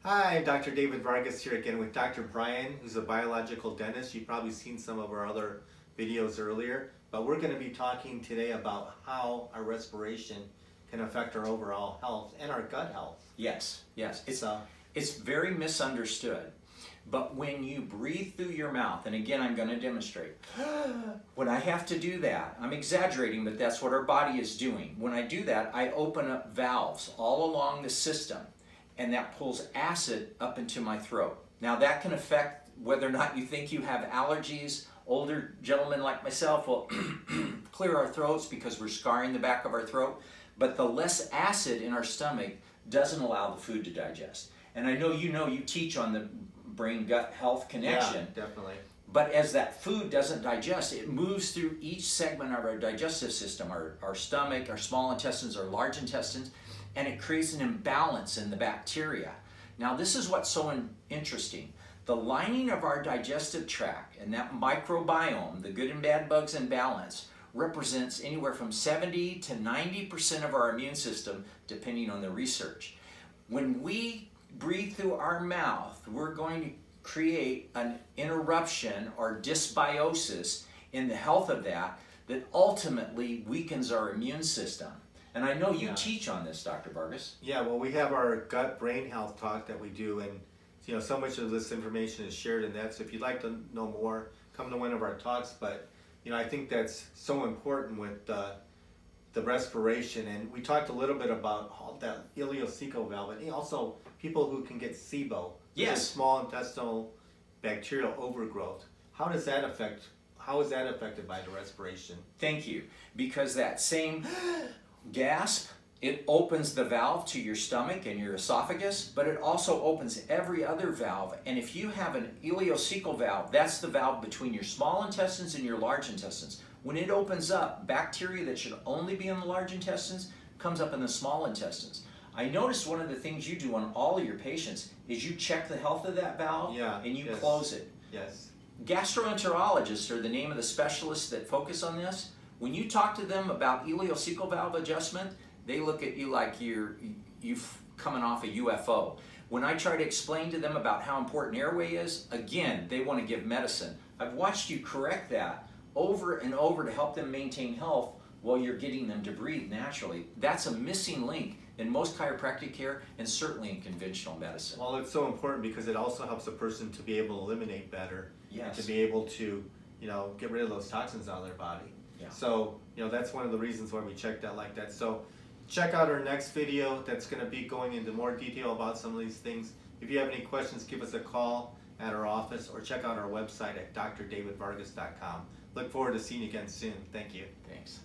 Hi, Dr. David Vargas here again with Dr. Brian, who's a biological dentist. You've probably seen some of our other videos earlier, but we're going to be talking today about how our respiration can affect our overall health and our gut health. Yes, yes. So, It's very misunderstood. But when you breathe through your mouth, and again, I'm going to demonstrate. When I have to do that, I'm exaggerating, but that's what our body is doing. When I do that, I open up valves all along the system, and that pulls acid up into my throat. Now, that can affect whether or not you think you have allergies. Older gentlemen like myself will clear our throats because we're scarring the back of our throat. But the less acid in our stomach doesn't allow the food to digest. And I know you teach on the brain-gut health connection. yeah, definitely. But as that food doesn't digest, it moves through each segment of our digestive system, our stomach, our small intestines, our large intestines, and it creates an imbalance in the bacteria. Now, this is what's so interesting. The lining of our digestive tract and that microbiome, the good and bad bugs in balance, represents anywhere from 70 to 90% of our immune system, depending on the research. When we breathe through our mouth, we're going to create an interruption or dysbiosis in the health of that ultimately weakens our immune system. And I know you teach on this, Dr. Vargas. Yeah, well, we have our gut brain health talk that we do, and so much of this information is shared in that. So if you'd like to know more, come to one of our talks. But I think that's so important with the respiration, and we talked a little bit about that ileocecal valve, and also people who can get SIBO, which is small intestinal bacterial overgrowth. How is that affected by the respiration? Thank you. Because that same gasp, it opens the valve to your stomach and your esophagus, but it also opens every other valve. And if you have an ileocecal valve, that's the valve between your small intestines and your large intestines. When it opens up, bacteria that should only be in the large intestines comes up in the small intestines. I noticed one of the things you do on all of your patients is you check the health of that valve and you close it. Yes. Gastroenterologists are the name of the specialists that focus on this. When you talk to them about ileocecal valve adjustment, they look at you like you're coming off a UFO. When I try to explain to them about how important airway is, again, they want to give medicine. I've watched you correct that over and over to help them maintain health while you're getting them to breathe naturally. That's a missing link in most chiropractic care and certainly in conventional medicine. Well, it's so important because it also helps a person to be able to eliminate better, and to be able to, get rid of those toxins out of their body. Yeah. So, that's one of the reasons why we check that like that. So, check out our next video that's going to be going into more detail about some of these things. If you have any questions, give us a call at our office or check out our website at drdavidvargas.com. Look forward to seeing you again soon. Thank you. Thanks.